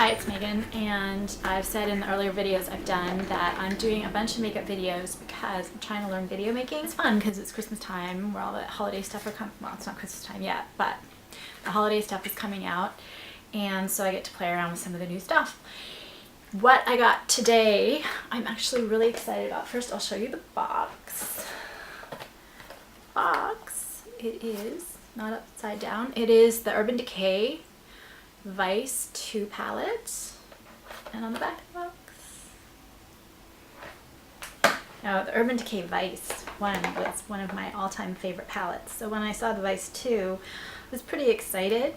Hi, it's Megan, and I've said in the earlier videos I've done that I'm doing a bunch of makeup videos because I'm trying to learn video making. It's fun because it's Christmas time where all the holiday stuff are coming. Well, it's not Christmas time yet, but the holiday stuff is coming out, and so I get to play around with some of the new stuff. What I got today, I'm actually really excited about. First, I'll show you the box. It is not upside down. It is the Urban Decay Vice 2 palette, and on the back of the box. Now, the Urban Decay Vice 1 was one of my all-time favorite palettes, so when I saw the Vice 2, I was pretty excited.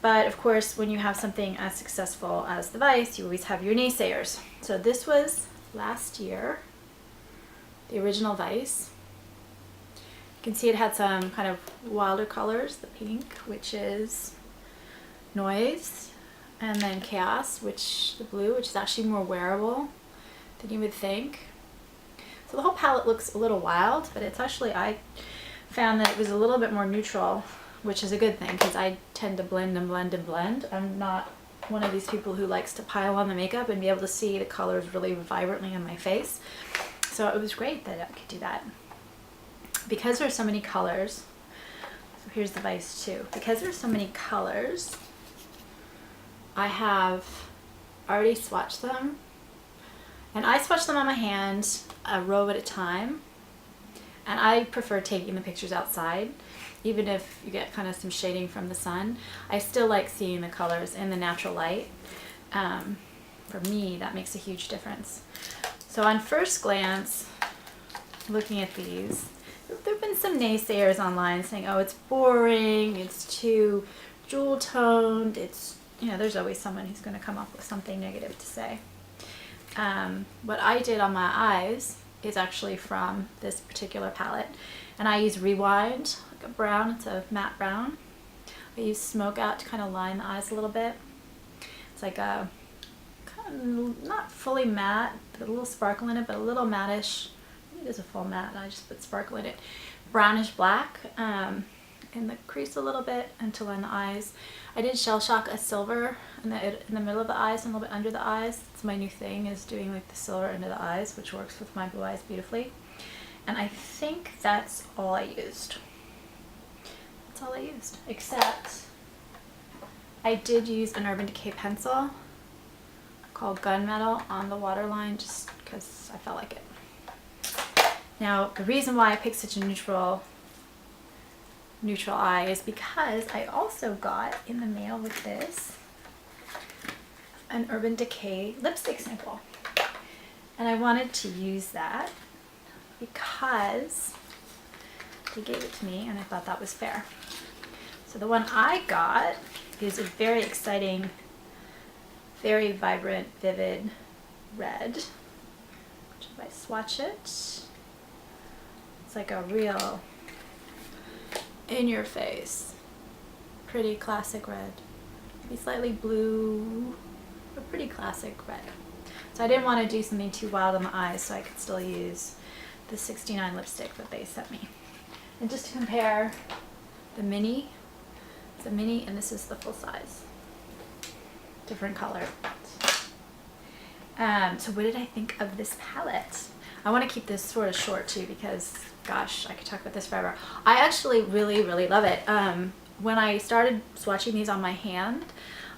But of course, when you have something as successful as the Vice, you always have your naysayers. So this was last year, the original Vice. You can see it had some kind of wilder colors, the pink, which is Noise, and then Chaos, which the blue, which is actually more wearable than you would think. So the whole palette looks a little wild, but it's actually, I found that it was a little bit more neutral, which is a good thing because I tend to blend and blend and blend. I'm not one of these people who likes to pile on the makeup and be able to see the colors really vibrantly on my face. So it was great that I could do that. Because there's so many colors, so here's the Vice 2. Because there's so many colors, I have already swatched them, and I swatch them on my hand a row at a time, and I prefer taking the pictures outside. Even if you get kind of some shading from the sun, I still like seeing the colors in the natural light. For me, that makes a huge difference. So on first glance, looking at these, there have been some naysayers online saying, oh, it's boring, it's too jewel toned, it's, you know, there's always someone who's going to come up with something negative to say. What I did on my eyes is actually from this particular palette, and I use Rewind, like a brown, it's a matte brown. I use Smoke Out to kind of line the eyes a little bit. It's like a kind of not fully matte, a little sparkle in it, but a little matte-ish. It is a full matte, and I just put sparkle in it. Brownish black in the crease a little bit and to line the eyes. I did Shell Shock a silver in the middle of the eyes and a little bit under the eyes. It's my new thing, is doing like the silver under the eyes, which works with my blue eyes beautifully. And I think that's all I used. That's all I used, except I did use an Urban Decay pencil called Gunmetal on the waterline just because I felt like it. Now, the reason why I picked such a neutral eye is because I also got in the mail with this an Urban Decay lipstick sample. And I wanted to use that because they gave it to me and I thought that was fair. So the one I got is a very exciting, very vibrant, vivid red. Which if I swatch it, it's like a real in your face, pretty classic red. Maybe slightly blue, but pretty classic red. So I didn't want to do something too wild on the eyes, so I could still use the 69 lipstick that they sent me. And just to compare, the mini, it's a mini and this is the full size. Different color. So what did I think of this palette? I want to keep this sort of short too because, gosh, I could talk about this forever. I actually really, really love it. When I started swatching these on my hand,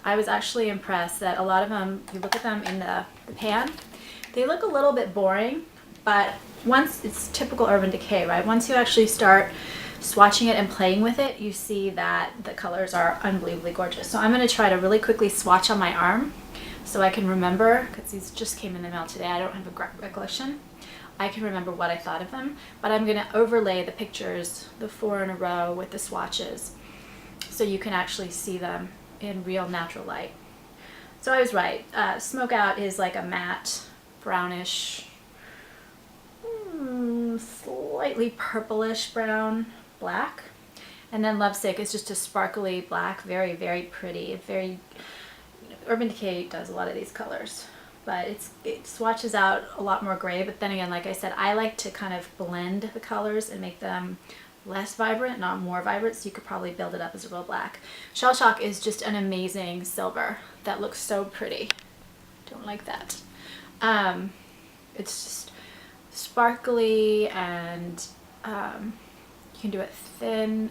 I was actually impressed that a lot of them, you look at them in the pan, they look a little bit boring, but once, it's typical Urban Decay, right? Once you actually start swatching it and playing with it, you see that the colors are unbelievably gorgeous. So I'm going to try to really quickly swatch on my arm so I can remember, because these just came in the mail today, I don't have a recollection. I can remember what I thought of them, but I'm going to overlay the pictures, the 4 in a row, with the swatches so you can actually see them in real natural light. So I was right. Smoke Out is like a matte, brownish, slightly purplish brown, black. And then Lovesick is just a sparkly black, very, very pretty. Very, Urban Decay does a lot of these colors. But it swatches out a lot more gray, but then again, like I said, I like to kind of blend the colors and make them less vibrant, not more vibrant, so you could probably build it up as a real black. Shell Shock is just an amazing silver that looks so pretty. Don't like that. It's just sparkly, and you can do it thin.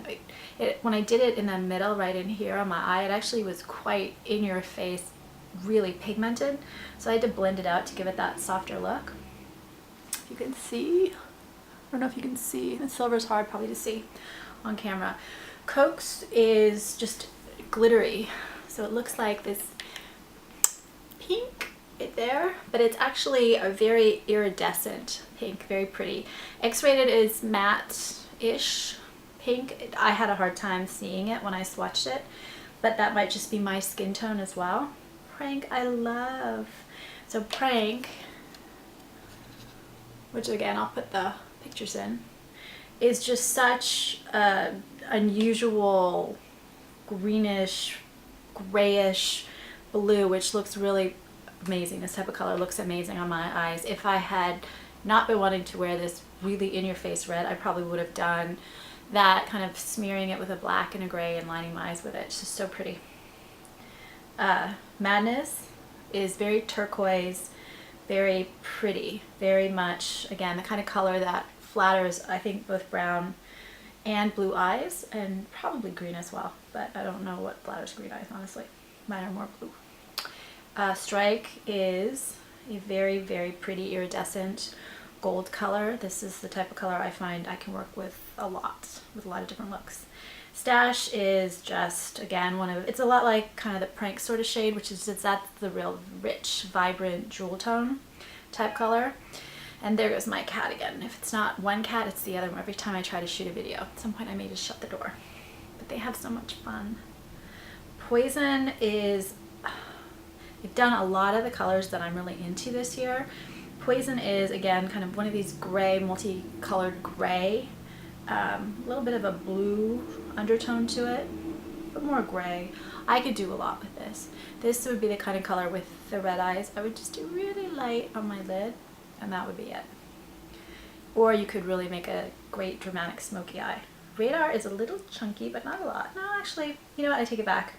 When I did it in the middle, right in here on my eye, it actually was quite in your face, really pigmented, so I had to blend it out to give it that softer look. If you can see, I don't know if you can see, the silver's hard probably to see on camera. Coax is just glittery, so it looks like this pink right there, but it's actually a very iridescent pink, very pretty. X-rated is matte-ish pink. I had a hard time seeing it when I swatched it, but that might just be my skin tone as well. Prank I love. So Prank, which again I'll put the pictures in, is just such a unusual greenish, grayish blue, which looks really amazing. This type of color looks amazing on my eyes. If I had not been wanting to wear this really in-your-face red, I probably would have done that, kind of smearing it with a black and a gray and lining my eyes with it. It's just so pretty. Madness is very turquoise, very pretty, very much, again, the kind of color that flatters, I think, both brown and blue eyes, and probably green as well, but I don't know what flatters green eyes, honestly. Mine are more blue. Strike is a very, very pretty iridescent gold color. This is the type of color I find I can work with a lot of different looks. Stash is just, again, it's a lot like kind of the Prank sort of shade, which is, that's the real rich, vibrant jewel tone type color. And there goes my cat again. If it's not one cat, it's the other one. Every time I try to shoot a video, at some point I may just shut the door. But they have so much fun. Poison is, I've done a lot of the colors that I'm really into this year. Poison is, again, kind of one of these gray, multicolored gray. A little bit of a blue undertone to it, but more gray. I could do a lot with this. This would be the kind of color with the red eyes. I would just do really light on my lid, and that would be it. Or you could really make a great dramatic smoky eye. Radar is a little chunky, but not a lot. No, actually, you know what? I take it back.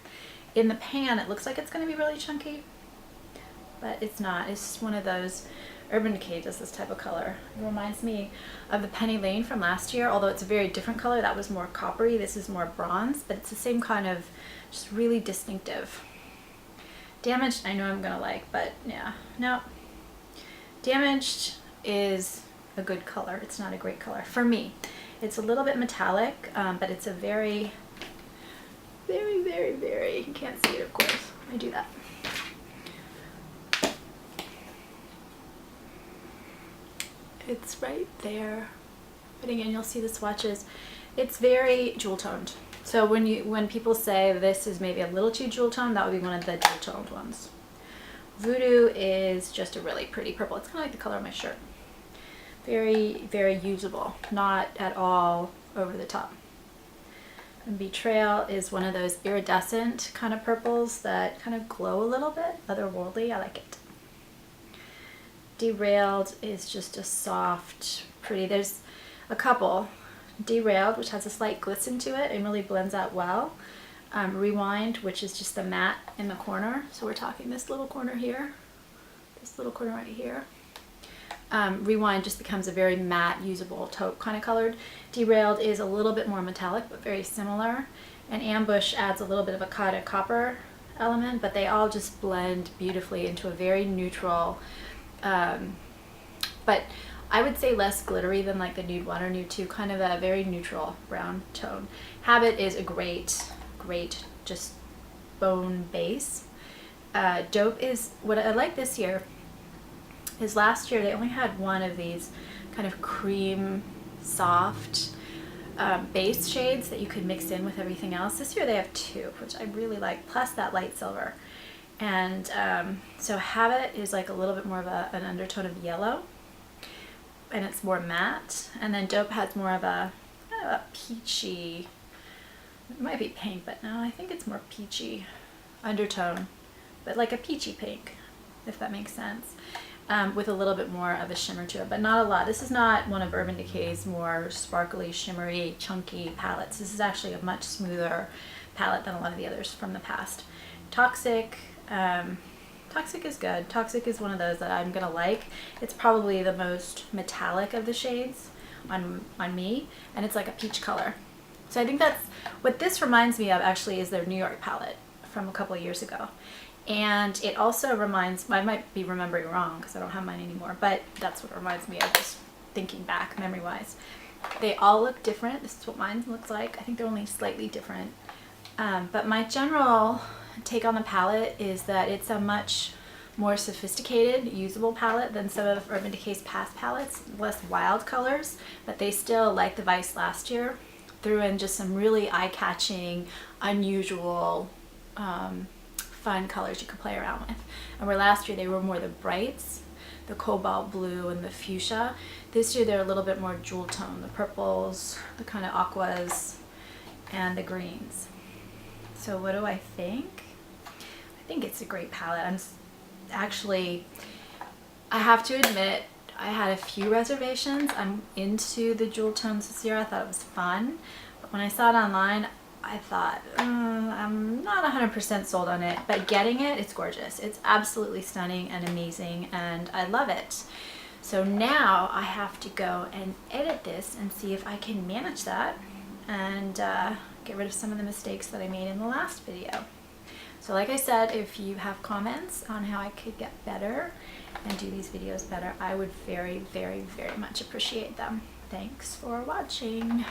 In the pan, it looks like it's going to be really chunky, but it's not. It's just one of those. Urban Decay does this type of color. It reminds me of the Penny Lane from last year, although it's a very different color. That was more coppery. This is more bronze, but it's the same kind of, just really distinctive. Damaged, I know I'm gonna like, but yeah, no. Damaged is a good color. It's not a great color for me. It's a little bit metallic, but it's a very, very, very, very, you can't see it, of course. I do that. It's right there. But again, you'll see the swatches. It's very jewel toned. So when people say this is maybe a little too jewel toned, that would be one of the jewel toned ones. Voodoo is just a really pretty purple. It's kind of like the color of my shirt. Very, very usable. Not at all over the top. And Betrayal is one of those iridescent kind of purples that kind of glow a little bit. Otherworldly, I like it. Derailed is just a soft, pretty, there's a couple. Derailed, which has a slight glisten to it and really blends out well. Rewind, which is just the matte in the corner. So we're talking this little corner here, this little corner right here. Rewind just becomes a very matte, usable taupe kind of colored. Derailed is a little bit more metallic, but very similar. And Ambush adds a little bit of a copper element, but they all just blend beautifully into a very neutral, but I would say less glittery than like the Nude 1 or Nude 2, kind of a very neutral brown tone. Habit is a great just bone base. Dope is, what I like this year is last year they only had one of these kind of cream soft base shades that you could mix in with everything else. This year they have two, which I really like, plus that light silver. And so Habit is like a little bit more of an undertone of yellow, and it's more matte. And then Dope has more of a kind of a peachy, it might be pink, but no, I think it's more peachy undertone, but like a peachy pink, if that makes sense. with a little bit more of a shimmer to it, but not a lot. This is not one of Urban Decay's more sparkly, shimmery, chunky palettes. This is actually a much smoother palette than a lot of the others from the past. Toxic, Toxic is good. Toxic is one of those that I'm gonna like. It's probably the most metallic of the shades on me, and it's like a peach color. So I think that's what this reminds me of, actually, is their New York palette from a couple of years ago. And it also reminds, I might be remembering wrong because I don't have mine anymore, but that's what it reminds me of, just thinking back memory wise. They all look different. This is what mine looks like. I think they're only slightly different. But my general take on the palette is that it's a much more sophisticated, usable palette than some of Urban Decay's past palettes. Less wild colors, but they still, like the Vice last year, threw in just some really eye-catching, unusual, fun colors you could play around with. And where last year they were more the brights, the cobalt blue and the fuchsia, this year they're a little bit more jewel tone, the purples, the kind of aquas, and the greens. So what do I think? I think it's a great palette. I have to admit, I had a few reservations. I'm into the jewel tones this year. I thought it was fun. But when I saw it online, I thought, I'm not 100% sold on it, but getting it, it's gorgeous. It's absolutely stunning and amazing, and I love it. So now I have to go and edit this and see if I can manage that and get rid of some of the mistakes that I made in the last video. So like I said, if you have comments on how I could get better and do these videos better, I would very, very, very much appreciate them. Thanks for watching.